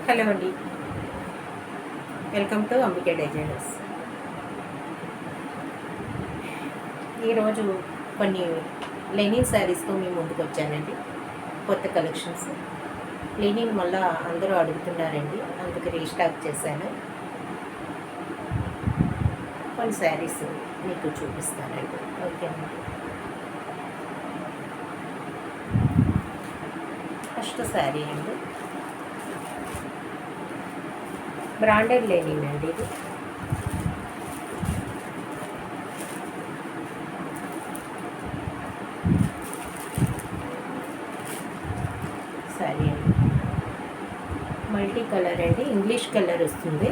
Hello అండి, welcome to Ambika designers. ఈరోజు కొన్ని లెనిన్ శారీస్తో మేము ముందుకు వచ్చానండి. కొత్త కలెక్షన్స్ లెనిన్ మళ్ళీ అందరూ అడుగుతున్నారండి, అందుకు రీస్టాక్ చేశాను. కొన్ని శారీస్ మీకు చూపిస్తానండి. ఓకేనండి. ఫస్ట్ శారీ అండి, బ్రాండెడ్ లెనిన్ అండి. ఇది శారీ అండి, మల్టీ కలర్ అండి, ఇంగ్లీష్ కలర్ వస్తుంది.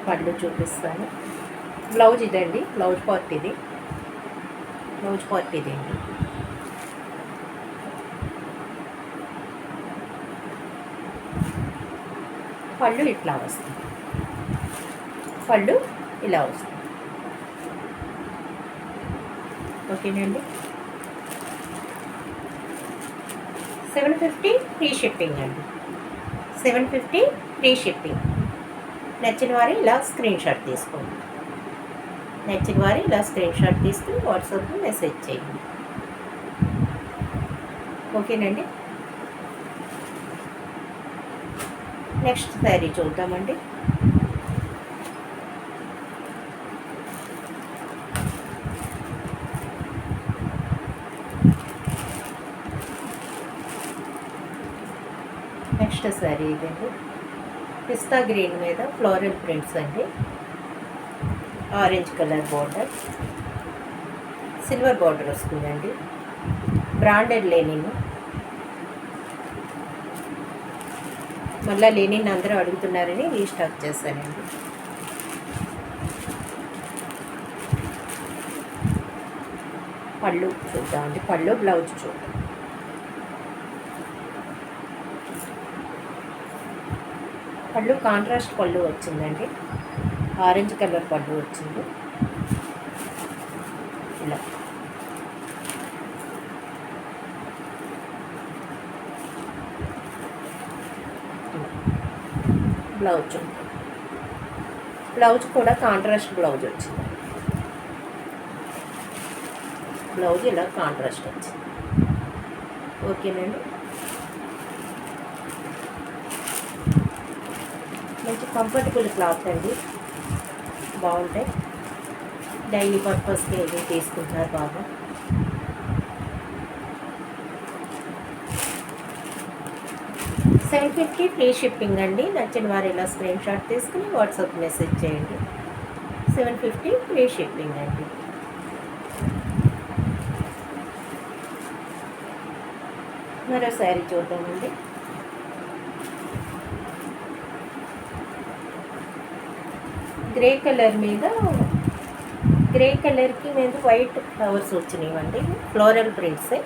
పళ్ళు చూపిస్తాను. బ్లౌజ్ ఇదండి, బ్లౌజ్ పార్ట్ ఇది అండి. పళ్ళు ఇట్లా వస్తుంది, పళ్ళు ఇలా వస్తుంది. ఓకేనండి. 750 ఫ్రీ షిప్పింగ్ అండి. 750 ఫ్రీ షిప్పింగ్. నచ్చిన వారు ఇలా స్క్రీన్ షాట్ తీసుకోండి. తీసుకుని వాట్సాప్లో మెసేజ్ చేయండి. ఓకేనండి. నెక్స్ట్ శారీ చూద్దామండి. నెక్స్ట్ శారీ ఇదండి, పిస్తా గ్రీన్ మీద ఫ్లోరల్ ప్రింట్స్ అండి. Orange colour border, silver border వస్తుందండి. Branded linen. మళ్ళీ లెనిన్ అందరూ అడుగుతున్నారని రీస్టాక్ చేశానండి. పళ్ళు చూద్దామండి, పళ్ళు బ్లౌజ్ చూద్దాం. పళ్ళు కాంట్రాస్ట్ పళ్ళు వచ్చిందండి, ఆరెంజ్ కలర్ పళ్ళు వచ్చింది. ఇలా బ్లౌజ్ కూడా కాంట్రాస్ట్ బ్లౌజ్ వచ్చింది. బ్లౌజ్ ఇలా కాంట్రాస్ట్ వచ్చింది. ఓకేనండి. మంచి కంఫర్టబుల్ క్లాత్ అండి, బాగుంటాయి. డైలీ పర్పస్కి ఏది తీసుకుంటున్నారు బాగా. $750 ఫ్రీ షిప్పింగ్ అండి. నచ్చిన వారు ఇలా స్క్రీన్ షాట్ తీసుకుని వాట్సాప్ మెసేజ్ చేయండి. 750 ఫ్రీ షిప్పింగ్ అండి. మరో శారీ చూద్దామండి. గ్రే కలర్కి మీద వైట్ ఫ్లవర్స్ వచ్చినాయండి. ఫ్లోరల్ ప్రింట్సే,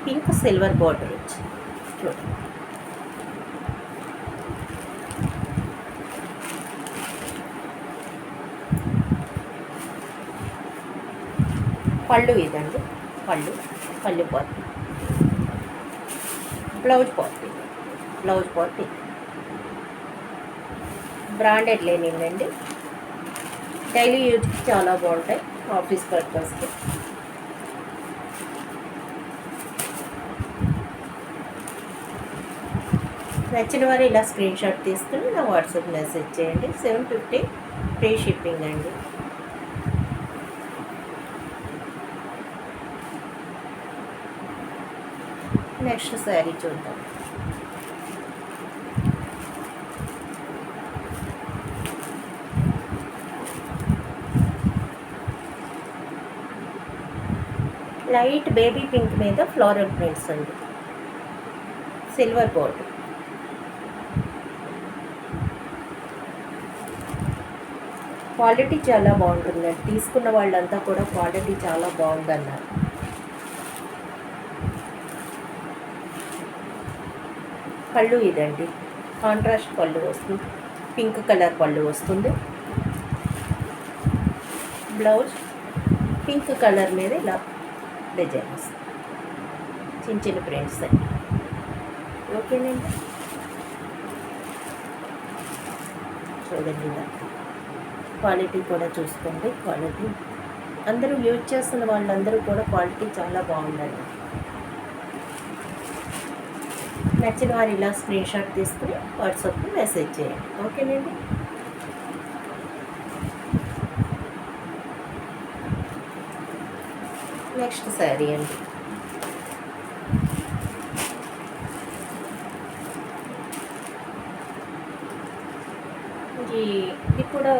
పింక్ సిల్వర్ బార్డర్ వచ్చి చూడండి. పళ్ళు ఇదండి, పళ్ళు పోతుంది. బ్లౌజ్ పోతుంది. బ్రాండెడ్ లెనిన్ అండి. డైలీ యూజ్కి చాలా బాగుంటాయి, ఆఫీస్ పర్పస్కి. నచ్చిన వారు ఇలా స్క్రీన్ షాట్ తీసుకుని నా వాట్సాప్ మెసేజ్ చేయండి. 750 ఫ్రీ షిప్పింగ్ అండి. నెక్స్ట్ శారీ చూద్దాం. లైట్ బేబీ పింక్ మీద ఫ్లోరల్ ప్రింట్స్ అండి, సిల్వర్ బార్డర్. క్వాలిటీ చాలా బాగుంటుందండి. తీసుకున్న వాళ్ళంతా కూడా క్వాలిటీ చాలా బాగుందన్నారు. పళ్ళు ఇదండి, కాంట్రాస్ట్ పళ్ళు వస్తుంది, పింక్ కలర్ పళ్ళు వస్తుంది. బ్లౌజ్ పింక్ కలర్ మీద ఇలా డిజైన్ వస్తుంది, చిన్న చిన్న ప్రింట్స్ అండి. ఓకేనండి, చూడండి ఇలా క్వాలిటీ కూడా చూసుకోండి. క్వాలిటీ అందరూ యూజ్ చేస్తున్న వాళ్ళందరూ కూడా క్వాలిటీ చాలా బాగుందండి. నచ్చిన వారు ఇలా స్క్రీన్ షాట్ తీసుకుని వాట్సాప్లో మెసేజ్ చేయండి. ఓకేనండి, నెక్స్ట్ శారీ అండి. ఇది కూడా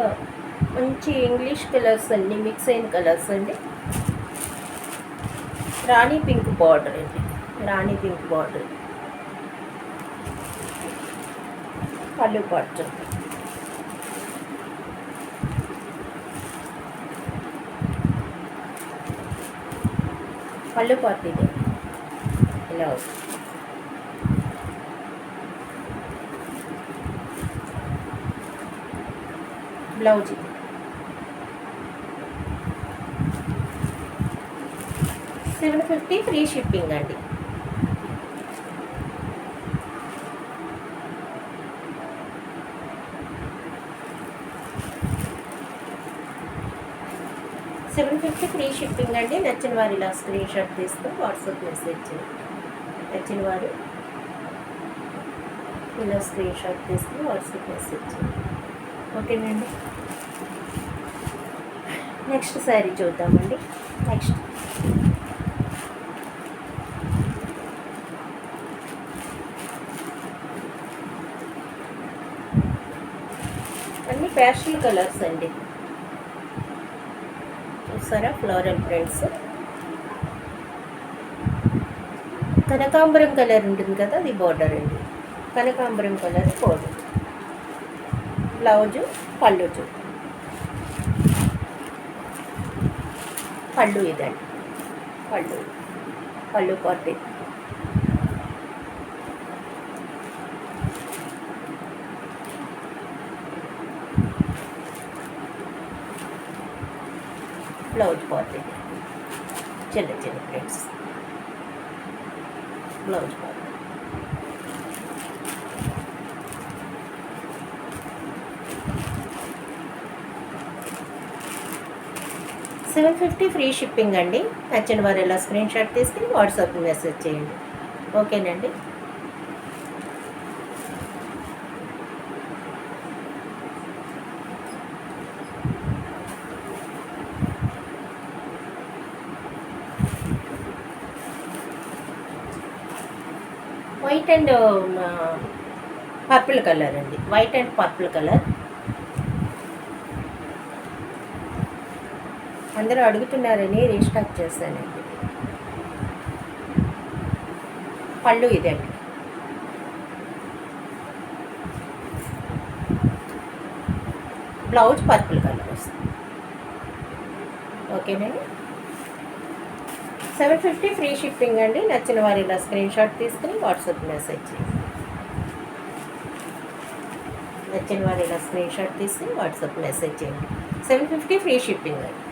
మంచి ఇంగ్లీష్ కలర్స్ అండి, మిక్స్ అయిన కలర్స్ అండి. రాణి పింక్ బార్డర్ అండి, రాణి పింక్ బార్డర్, పళ్ళు పట్టు, పళ్ళు పట్టు ఇది ఇలా వస్తుంది. బ్లౌజ్ ఇది 750 ఫ్రీ షిప్పింగ్ అండి. $750 ఫ్రీ షిప్పింగ్ అండి. నచ్చిన వారు ఇలా స్క్రీన్ షాట్ తీసుకొని వాట్సాప్ మెసేజ్ చేయండి. నచ్చిన వారు ఇలా స్క్రీన్ షాట్ తీసుకొని వాట్సాప్ మెసేజ్ చేయండి. ఓకేనండి, నెక్స్ట్ శారీ చూద్దామండి. నెక్స్ట్ అన్ని ప్యాస్టల్ కలర్స్ అండి. చూసారా, ఫ్లోరల్ ప్రింట్స్, కనకాంబరం కలర్ ఉంటుంది కదా, అది బార్డర్ అండి. కనకాంబరం కలర్ బార్డర్, బ్లౌజు, పళ్ళు పళ్ళు ఇదండి, పళ్ళు పార్టీ. బ్లౌజ్ పార్టీ, చిన్న చిన్న prints, blouse party. $750 free shipping అండి. నచ్చిన వారు ఇలా స్క్రీన్ షాట్ తీసుకుని వాట్సాప్ మెసేజ్ చేయండి. ఓకేనండి, వైట్ అండ్ పర్పుల్ కలర్ అండి, వైట్ అండ్ పర్పుల్ కలర్. అందరూ అడుగుతున్నారని రీస్టాక్ చేశానండి. పళ్ళు ఇదండి, బ్లౌజ్ పర్పుల్ కలర్ వస్తుంది. ఓకేనండి, $750 ఫ్రీ షిప్పింగ్ అండి. నచ్చిన వారు ఇలా స్క్రీన్ షాట్ తీసుకుని వాట్సాప్ మెసేజ్ చేయండి. నచ్చిన వారు ఇలా స్క్రీన్ షాట్ తీసుకుని వాట్సాప్ మెసేజ్ చేయండి. $750 ఫ్రీ షిప్పింగ్ అండి.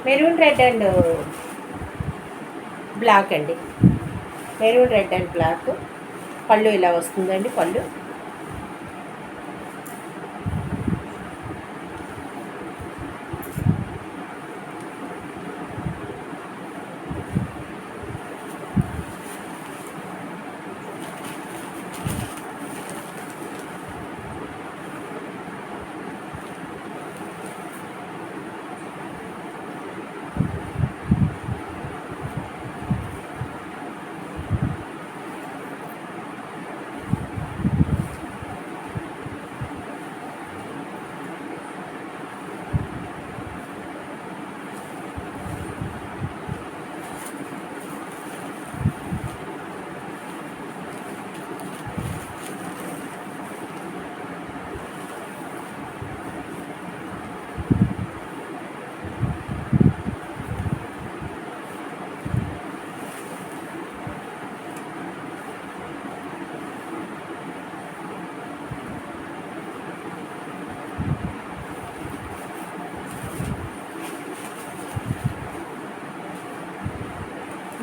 మెరూన్ రెడ్ అండ్ బ్లాక్ అండి, మెరూన్ రెడ్ అండ్ బ్లాక్. పళ్ళు ఇలా వస్తుందండి, పళ్ళు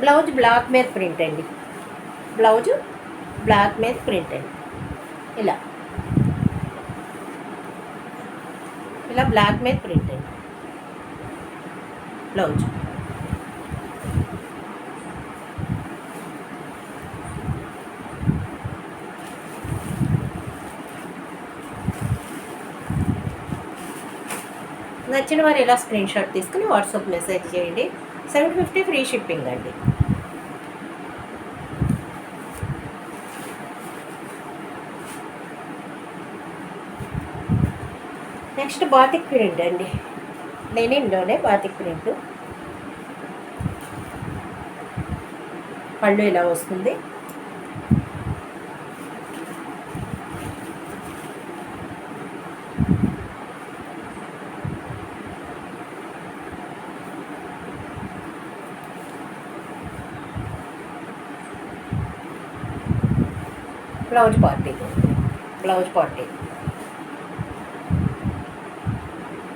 బ్లౌజ్ బ్లాక్ మీద ప్రింట్ అండి. బ్లౌజు బ్లాక్ మీద ప్రింట్ అండి. ఇలా ఇలా బ్లాక్ మీద ప్రింట్ అండి బ్లౌజ్. నచ్చిన వారు ఇలా స్క్రీన్ షాట్ తీసుకుని వాట్సాప్ మెసేజ్ చేయండి. 750 ఫ్రీ షిప్పింగ్ అండి. నెక్స్ట్ బాతిక్ ప్రింట్ అండి. లెనిన్లోనే బాతిక్ ప్రింట్. పళ్ళు ఇలా వస్తుంది. Blouse party blouse party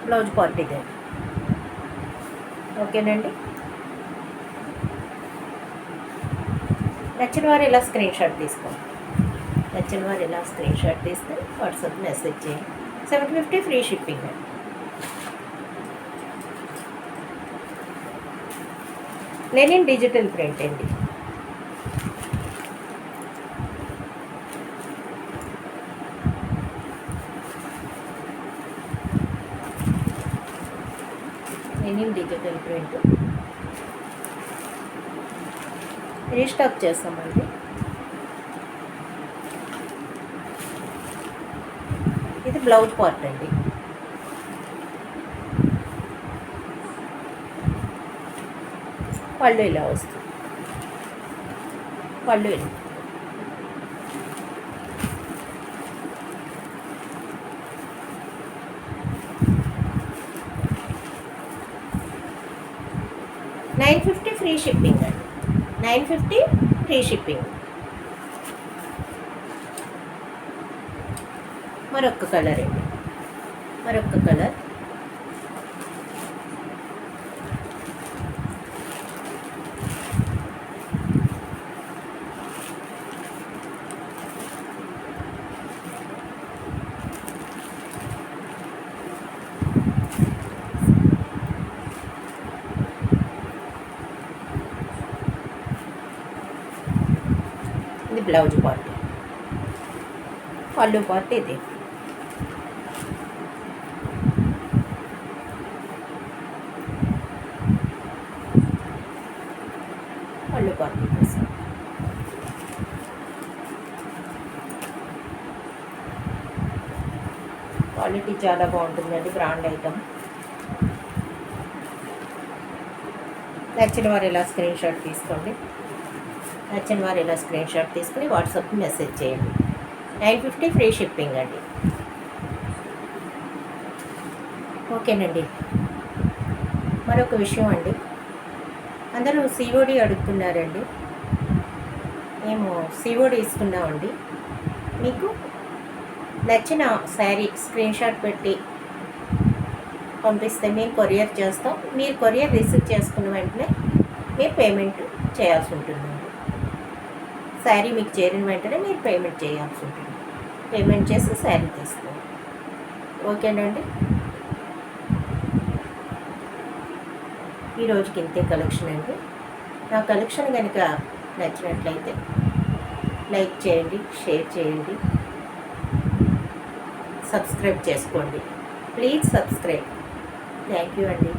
blouse పార్టీదే. ఓకేనండి. నచ్చిన వారు ఇలా స్క్రీన్ షాట్ తీసుకోండి. నచ్చిన వారు ఇలా స్క్రీన్ షాట్ తీసుకొని వాట్సాప్ మెసేజ్ చేయండి. 750 free shipping. Lenin digital print అండి. లెనిన్ డిజిటల్ ప్రింట్ రీస్టాక్ చేస్తామండి. ఇది బ్లౌజ్ పార్ట్ అండి. పళ్ళు ఇలా వస్తుంది. పళ్ళు ఇలా 950 ఫ్రీ షిప్పింగ్ అండి. 950 ఫ్రీ షిప్పింగ్. మరొక కలర్ అండి. మరొక కలర్. ఇది బ్లౌజ్ పార్ట్. పళ్ళు పార్ట్ ఇది. పళ్ళు పార్ట్ కోసం క్వాలిటీ చాలా బాగుంటుందండి. Brand item. నచ్చిన వారు ఇలా స్క్రీన్ షాట్ తీసుకోండి. నచ్చిన వారు ఇలా స్క్రీన్ షాట్ తీసుకుని వాట్సాప్ మెసేజ్ చేయండి. 950 ఫ్రీ షిప్పింగ్ అండి. ఓకేనండి. మరొక విషయం అండి, అందరూ సిఓడి అడుగుతున్నారండి. మేము సిఓడి ఇస్తున్నామండి. మీకు నచ్చిన శారీ స్క్రీన్ షాట్ పెట్టి పంపిస్తే మేము కొరియర్ చేస్తాం. మీరు కొరియర్ రిసీవ్ చేసుకున్న వెంటనే మీరు పేమెంట్ చేయాల్సి ఉంటుందండి. శారీ మీకు చేరిన వెంటనే మీరు పేమెంట్ చేయాల్సి ఉంటుంది. పేమెంట్ చేసి శారీ తీసుకోండి. ఓకేనండి. ఈరోజుకి ఇంతే కలెక్షన్ అండి. నా కలెక్షన్ కనుక నచ్చినట్లయితే లైక్ చేయండి, షేర్ చేయండి, సబ్స్క్రైబ్ చేసుకోండి. Please subscribe. థ్యాంక్ యూ అండి.